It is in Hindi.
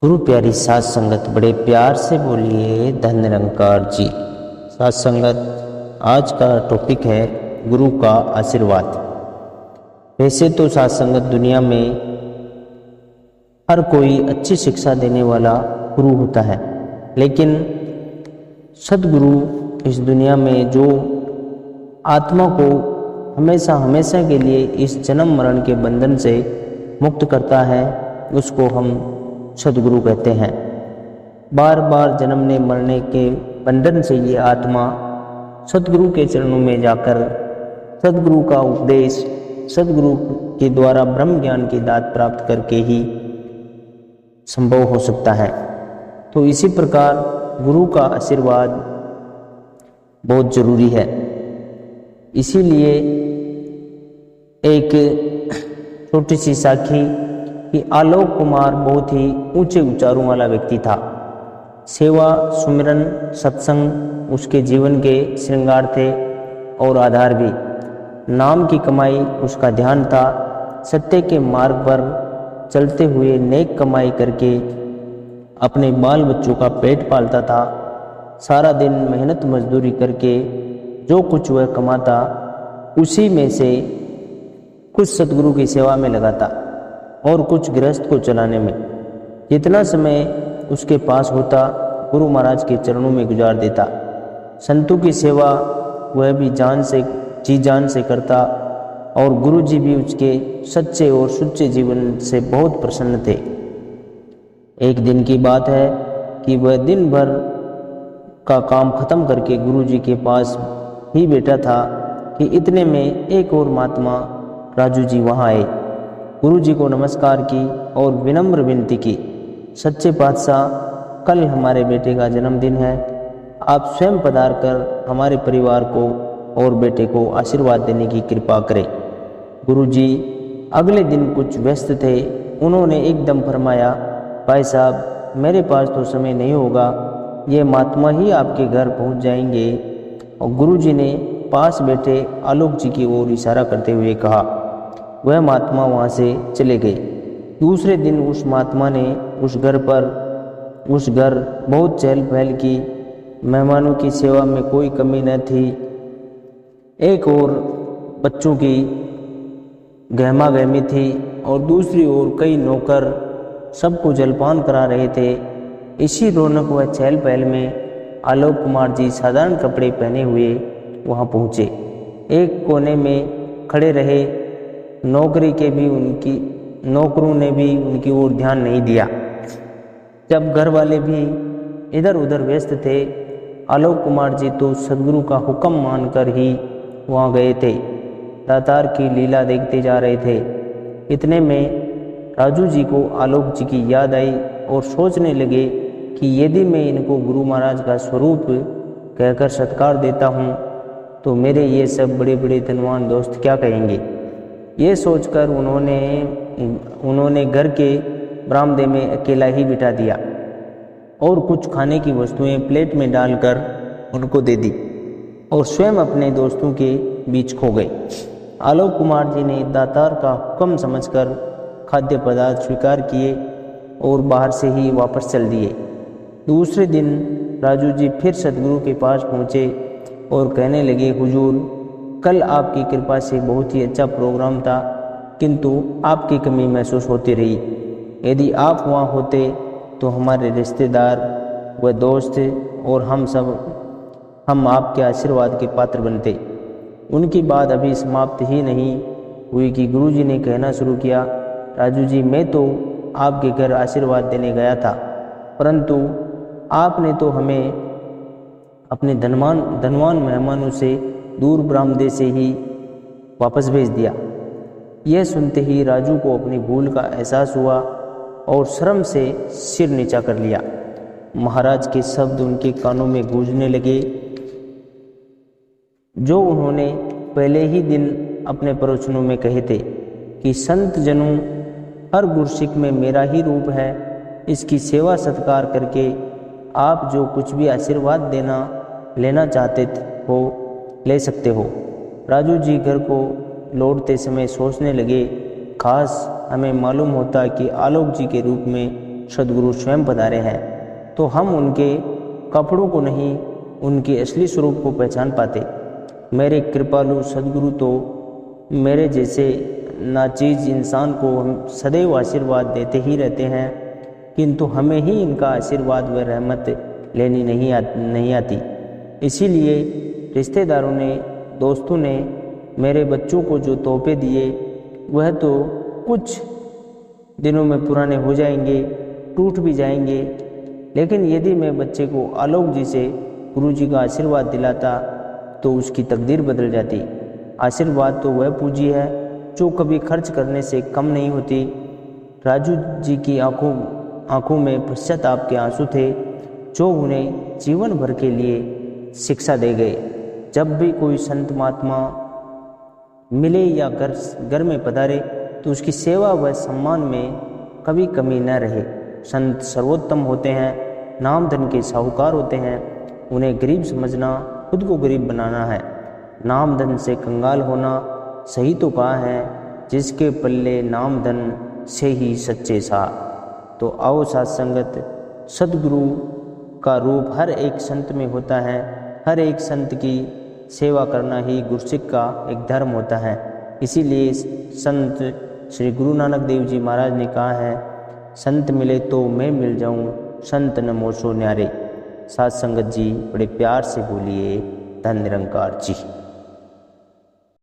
गुरु प्यारी साध संगत, बड़े प्यार से बोलिए धन निरंकार जी। साध संगत, आज का टॉपिक है गुरु का आशीर्वाद। वैसे तो साध संगत, दुनिया में हर कोई अच्छी शिक्षा देने वाला गुरु होता है, लेकिन सद्गुरु इस दुनिया में जो आत्मा को हमेशा हमेशा के लिए इस जन्म मरण के बंधन से मुक्त करता है, उसको हम सद्गुरु कहते हैं। बार बार जन्मने मरने के बंधन से ये आत्मा सद्गुरु के चरणों में जाकर सद्गुरु का उपदेश, सद्गुरु के द्वारा ब्रह्म ज्ञान की दात प्राप्त करके ही संभव हो सकता है। तो इसी प्रकार गुरु का आशीर्वाद बहुत जरूरी है। इसीलिए एक छोटी सी साखी कि आलोक कुमार बहुत ही ऊंचे उच्चारों वाला व्यक्ति था। सेवा, सुमिरन, सत्संग उसके जीवन के श्रृंगार थे और आधार भी। नाम की कमाई उसका ध्यान था। सत्य के मार्ग पर चलते हुए नेक कमाई करके अपने बाल बच्चों का पेट पालता था। सारा दिन मेहनत मजदूरी करके जो कुछ वह कमाता, उसी में से कुछ सतगुरु की सेवा में लगाता और कुछ गृहस्थ को चलाने में। जितना समय उसके पास होता, गुरु महाराज के चरणों में गुजार देता। संतों की सेवा वह भी जी जान से करता और गुरु जी भी उसके सच्चे और सुच्चे जीवन से बहुत प्रसन्न थे। एक दिन की बात है कि वह दिन भर का काम खत्म करके गुरु जी के पास ही बैठा था कि इतने में एक और महात्मा राजू जी वहाँ आए। गुरु जी को नमस्कार की और विनम्र विनती की, सच्चे पातशाह, कल हमारे बेटे का जन्मदिन है, आप स्वयं पधार कर हमारे परिवार को और बेटे को आशीर्वाद देने की कृपा करें। गुरु जी अगले दिन कुछ व्यस्त थे। उन्होंने एकदम फरमाया, भाई साहब, मेरे पास तो समय नहीं होगा, ये महात्मा ही आपके घर पहुंच जाएंगे। और गुरु जी ने पास बैठे आलोक जी की ओर इशारा करते हुए कहा। वह महात्मा वहाँ से चले गए। दूसरे दिन उस महात्मा ने उस घर बहुत चहल पहल की। मेहमानों की सेवा में कोई कमी न थी। एक ओर बच्चों की गहमा गहमी थी और दूसरी ओर कई नौकर सबको जलपान करा रहे थे। इसी रौनक व चहल पहल में आलोक कुमार जी साधारण कपड़े पहने हुए वहाँ पहुँचे। एक कोने में खड़े रहे। नौकरों ने भी उनकी ओर ध्यान नहीं दिया। जब घर वाले भी इधर उधर व्यस्त थे, आलोक कुमार जी तो सद्गुरु का हुक्म मानकर ही वहाँ गए थे। दातार की लीला देखते जा रहे थे। इतने में राजू जी को आलोक जी की याद आई और सोचने लगे कि यदि मैं इनको गुरु महाराज का स्वरूप कहकर सत्कार देता हूँ तो मेरे ये सब बड़े बड़े धनवान दोस्त क्या कहेंगे। ये सोचकर उन्होंने घर के बरामदे में अकेला ही बिठा दिया और कुछ खाने की वस्तुएं प्लेट में डालकर उनको दे दी और स्वयं अपने दोस्तों के बीच खो गए। आलोक कुमार जी ने दातार का हुक्म समझकर खाद्य पदार्थ स्वीकार किए और बाहर से ही वापस चल दिए। दूसरे दिन राजू जी फिर सतगुरु के पास पहुँचे और कहने लगे, हुजूर, कल आपकी कृपा से बहुत ही अच्छा प्रोग्राम था, किंतु आपकी कमी महसूस होती रही। यदि आप वहाँ होते तो हमारे रिश्तेदार व दोस्त और हम आपके आशीर्वाद के पात्र बनते। उनकी बात अभी समाप्त ही नहीं हुई कि गुरुजी ने कहना शुरू किया, राजू जी, मैं तो आपके घर आशीर्वाद देने गया था, परंतु आपने तो हमें अपने धनवान मेहमानों से दूर बरामदे से ही वापस भेज दिया। यह सुनते ही राजू को अपनी भूल का एहसास हुआ और शर्म से सिर नीचा कर लिया। महाराज के शब्द उनके कानों में गूंजने लगे, जो उन्होंने पहले ही दिन अपने प्रवचनों में कहे थे कि संत जनों, हर गुरसिक में मेरा ही रूप है। इसकी सेवा सत्कार करके आप जो कुछ भी आशीर्वाद लेना चाहते हो ले सकते हो। राजू जी घर को लौटते समय सोचने लगे, काश हमें मालूम होता कि आलोक जी के रूप में सदगुरु स्वयं पधारे हैं, तो हम उनके कपड़ों को नहीं, उनके असली स्वरूप को पहचान पाते। मेरे कृपालु सदगुरु तो मेरे जैसे नाचीज इंसान को हम सदैव आशीर्वाद देते ही रहते हैं, किंतु हमें ही इनका आशीर्वाद व रहमत लेनी नहीं आती। इसीलिए रिश्तेदारों ने, दोस्तों ने मेरे बच्चों को जो तोहफे दिए वह तो कुछ दिनों में पुराने हो जाएंगे, टूट भी जाएंगे, लेकिन यदि मैं बच्चे को आलोक जी से गुरु जी का आशीर्वाद दिलाता तो उसकी तकदीर बदल जाती। आशीर्वाद तो वह पूंजी है जो कभी खर्च करने से कम नहीं होती। राजू जी की आंखों में पश्चाताप के आंसू थे जो उन्हें जीवन भर के लिए शिक्षा दे गए। जब भी कोई संत महात्मा मिले या घर में पधारे तो उसकी सेवा व सम्मान में कभी कमी न रहे। संत सर्वोत्तम होते हैं, नाम धन के साहूकार होते हैं। उन्हें गरीब समझना खुद को गरीब बनाना है। नाम धन से कंगाल होना सही तो कहा है, जिसके पल्ले नाम धन से ही सच्चे सा। तो आओ साथ संगत, सदगुरु का रूप हर एक संत में होता है। हर एक संत की सेवा करना ही गुरसिक का एक धर्म होता है। इसीलिए संत श्री गुरु नानक देव जी महाराज ने कहा है, संत मिले तो मैं मिल जाऊं, संत न मोसो न्यारे। साथ संगत जी बड़े प्यार से बोलिए धन निरंकार जी।